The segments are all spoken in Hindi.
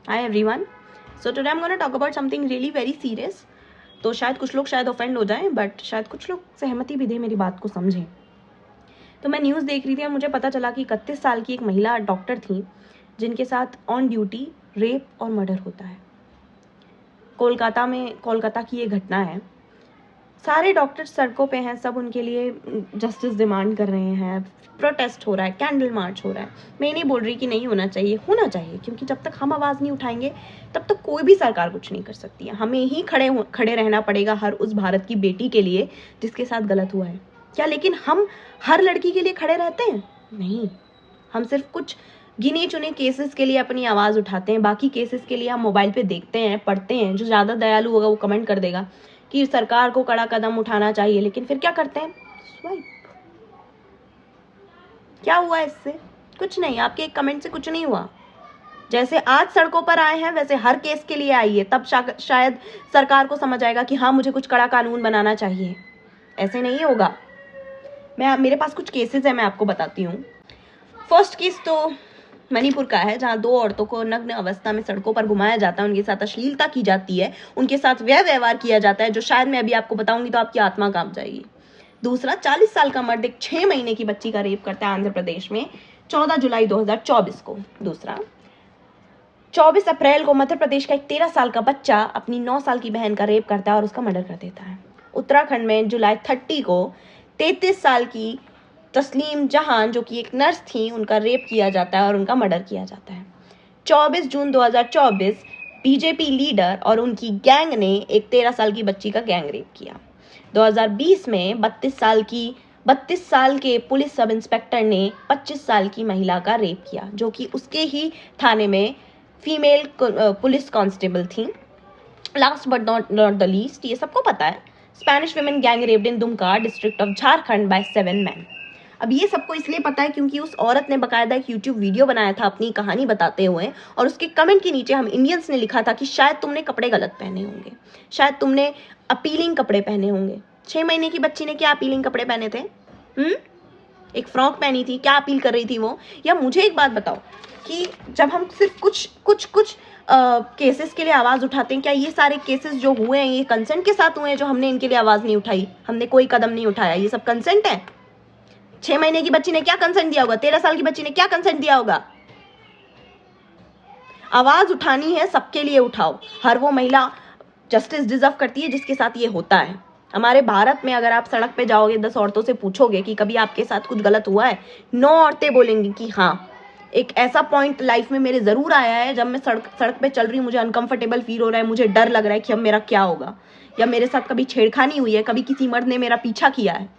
Hi everyone. So today I'm going to talk about something really very serious. तो शायद कुछ लोग शायद ऑफेंड हो जाएं, बट शायद कुछ लोग सहमति भी दें, मेरी बात को समझें। तो मैं न्यूज़ देख रही थी और मुझे पता चला कि 31 साल की एक महिला डॉक्टर थी जिनके साथ ऑन ड्यूटी रेप और मर्डर होता है। कोलकाता की ये घटना है। सारे डॉक्टर सड़कों पे हैं, सब उनके लिए जस्टिस डिमांड कर रहे हैं, प्रोटेस्ट हो रहा है, कैंडल मार्च हो रहा है। मैं नहीं बोल रही कि नहीं होना चाहिए, होना चाहिए, क्योंकि जब तक हम आवाज़ नहीं उठाएंगे तब तक कोई भी सरकार कुछ नहीं कर सकती है। हमें ही खड़े रहना पड़ेगा हर उस भारत की बेटी के लिए जिसके साथ गलत हुआ है। क्या लेकिन हम हर लड़की के लिए खड़े रहते हैं? नहीं, हम सिर्फ कुछ गिने चुने केसेस के लिए अपनी आवाज़ उठाते हैं। बाकी केसेस के लिए हम मोबाइल पे देखते हैं, पढ़ते हैं। जो ज़्यादा दयालु होगा वो कमेंट कर देगा कि सरकार को कड़ा कदम उठाना चाहिए, लेकिन फिर क्या करते हैं? स्वाइप। क्या हुआ इससे? कुछ नहीं, आपके एक कमेंट से कुछ नहीं हुआ। जैसे आज सड़कों पर आए हैं वैसे हर केस के लिए आइए, तब शायद सरकार को समझ आएगा कि हाँ, मुझे कुछ कड़ा कानून बनाना चाहिए। ऐसे नहीं होगा। मेरे पास कुछ केसेस है, मैं आपको बताती हूँ। फर्स्ट केस तो मणिपुर का है, जहाँ 2 औरतों को नग्न अवस्था में सड़कों पर घुमाया जाता है, उनके साथ अश्लीलता की जाती है, उनके साथ व्यवहार किया जाता है, जो शायद मैं अभी आपको बताऊंगी तो आपकी आत्मा कांप जाएगी। दूसरा, 40 साल का मर्द एक 6 महीने की बच्ची का रेप करता है आंध्र प्रदेश में 14 जुलाई 2024 को। दूसरा, 24 अप्रैल को मध्य प्रदेश का एक 13 साल का बच्चा अपनी 9 साल की बहन का रेप करता है और उसका मर्डर कर देता है। उत्तराखंड में जुलाई 30 को 33 साल की तस्लीम जहान, जो कि एक नर्स थी, उनका रेप किया जाता है और उनका मर्डर किया जाता है। 24 जून 2024 बीजेपी लीडर और उनकी गैंग ने एक 13 साल की बच्ची का गैंग रेप किया। 2020 में 32 साल के पुलिस सब इंस्पेक्टर ने 25 साल की महिला का रेप किया, जो कि उसके ही थाने में फीमेल पुलिस कांस्टेबल थी। Last but not the least, ये सबको पता है, Spanish women gang raped in Dumka district of Jharkhand by 7 men। अब ये सबको इसलिए पता है क्योंकि उस औरत ने बकायदा एक यूट्यूब वीडियो बनाया था अपनी कहानी बताते हुए, और उसके कमेंट के नीचे हम इंडियंस ने लिखा था कि शायद तुमने कपड़े गलत पहने होंगे, शायद तुमने अपीलिंग कपड़े पहने होंगे। 6 महीने की बच्ची ने क्या अपीलिंग कपड़े पहने थे? एक फ्रॉक पहनी थी, क्या अपील कर रही थी वो? या मुझे एक बात बताओ कि जब हम सिर्फ कुछ केसेस के लिए आवाज़ उठाते हैं, क्या ये सारे केसेस जो हुए हैं ये कंसेंट के साथ हुए हैं? जो हमने इनके लिए आवाज़ नहीं उठाई, हमने कोई कदम नहीं उठाया, ये सब कंसेंट है? 6 महीने की बच्ची ने क्या कंसेंट दिया होगा? 13 साल की बच्ची ने क्या कंसेंट दिया होगा? आवाज उठानी है, सबके लिए उठाओ। हर वो महिला जस्टिस डिजर्व करती है जिसके साथ ये होता है। हमारे भारत में अगर आप सड़क पे जाओगे, 10 औरतों से पूछोगे कि कभी आपके साथ कुछ गलत हुआ है, 9 औरतें बोलेंगी कि हाँ, एक ऐसा पॉइंट लाइफ में मेरे जरूर आया है जब मैं सड़क पे चल रही हूँ, मुझे अनकंफर्टेबल फील हो रहा है, मुझे डर लग रहा है कि अब मेरा क्या होगा, या मेरे साथ कभी छेड़खानी हुई है, कभी किसी मर्द ने मेरा पीछा किया है।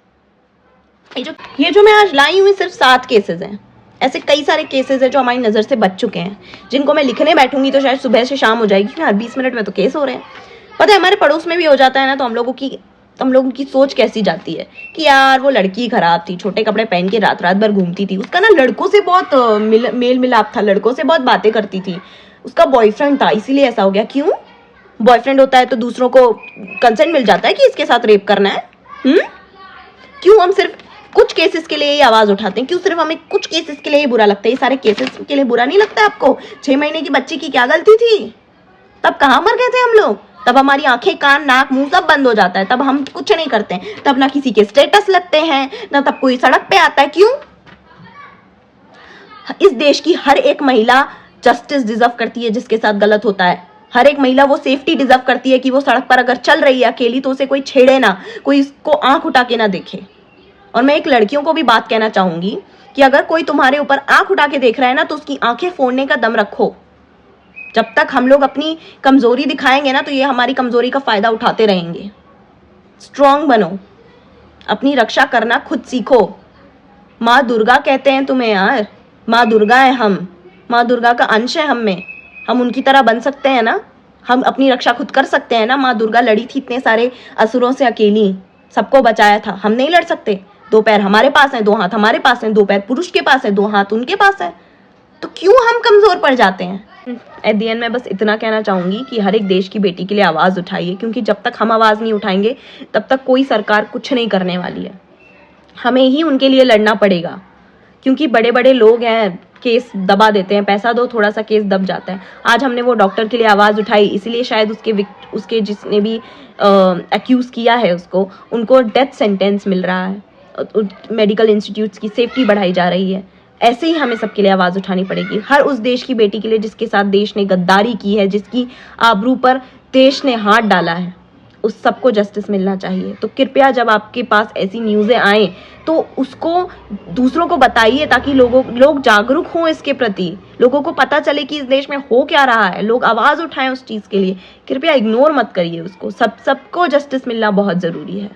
ये जो मैं आज लाई हुई सिर्फ 7 केसेस हैं। ऐसे कई सारे केसेस हैं जो हमारी नज़र से बच चुके हैं, जिनको मैं लिखने बैठूंगी तो शायद सुबह से शाम हो जाएगी। हर 20 मिनट में तो केस हो रहे हैं। पता है, हमारे पड़ोस में भी हो जाता है ना, तो हम लोगों की सोच कैसी जाती है कि यार वो लड़की खराब थी, छोटे कपड़े पहन के रात रात भर घूमती थी, उसका ना लड़कों से बहुत मेल मिलाप था, लड़कों से बहुत बातें करती थी, उसका बॉयफ्रेंड था, इसीलिए ऐसा हो गया। क्यों? बॉयफ्रेंड होता है तो दूसरों को कंसेंट मिल जाता है कि इसके साथ रेप करना है। क्यों हम सिर्फ कुछ केसेस के लिए ही आवाज उठाते हैं? क्यों सिर्फ हमें कुछ केसेस के लिए ही बुरा लगता है? ये सारे केसेस के लिए बुरा नहीं लगता है आपको? 6 महीने की बच्ची की क्या गलती थी? तब कहाँ मर गए थे हम लोग? तब हमारी आंखें, कान, नाक, मुंह सब बंद हो जाता है, तब हम कुछ नहीं करते हैं, तब ना किसी के स्टेटस लगते हैं, ना तब कोई सड़क पे आता है। क्यों? इस देश की हर एक महिला जस्टिस डिजर्व करती है जिसके साथ गलत होता है। हर एक महिला वो सेफ्टी डिजर्व करती है कि वो सड़क पर अगर चल रही है अकेली तो उसे कोई छेड़े ना, कोई इसको आंख उठा के ना देखे। और मैं एक लड़कियों को भी बात कहना चाहूंगी कि अगर कोई तुम्हारे ऊपर आंख उठा के देख रहा है ना, तो उसकी आंखें फोड़ने का दम रखो। जब तक हम लोग अपनी कमजोरी दिखाएंगे ना, तो ये हमारी कमजोरी का फायदा उठाते रहेंगे। स्ट्रांग बनो, अपनी रक्षा करना खुद सीखो। माँ दुर्गा कहते हैं तुम्हें यार, माँ दुर्गा है हम, माँ दुर्गा का अंश है हम में। हम उनकी तरह बन सकते हैं ना, हम अपनी रक्षा खुद कर सकते हैं ना। माँ दुर्गा लड़ी थी इतने सारे असुरों से अकेली, सबको बचाया था। हम नहीं लड़ सकते? 2 पैर हमारे पास हैं, 2 हाथ हमारे पास हैं, 2 पैर पुरुष के पास है, 2 हाथ उनके पास है, तो क्यों हम कमजोर पड़ जाते हैं? एट दी एंड मैं बस इतना कहना चाहूंगी कि हर एक देश की बेटी के लिए आवाज उठाइए, क्योंकि जब तक हम आवाज नहीं उठाएंगे तब तक कोई सरकार कुछ नहीं करने वाली है। हमें ही उनके लिए लड़ना पड़ेगा, क्योंकि बड़े बड़े लोग हैं, केस दबा देते हैं, पैसा दो थोड़ा सा केस दब जाता है। आज हमने वो डॉक्टर के लिए आवाज़ उठाई, इसलिए शायद उसके जिसने भी एक्यूज़ किया है उसको, उनको डेथ सेंटेंस मिल रहा है, मेडिकल इंस्टीट्यूट्स की सेफ्टी बढ़ाई जा रही है। ऐसे ही हमें सबके लिए आवाज़ उठानी पड़ेगी, हर उस देश की बेटी के लिए जिसके साथ देश ने गद्दारी की है, जिसकी आबरू पर देश ने हाथ डाला है, उस सबको जस्टिस मिलना चाहिए। तो कृपया जब आपके पास ऐसी न्यूज़ें आएँ तो उसको दूसरों को बताइए, ताकि लोग जागरूक हों इसके प्रति, लोगों को पता चले कि इस देश में हो क्या रहा है, लोग आवाज़ उठाएं उस चीज़ के लिए। कृपया इग्नोर मत करिए उसको, सबको जस्टिस मिलना बहुत ज़रूरी है।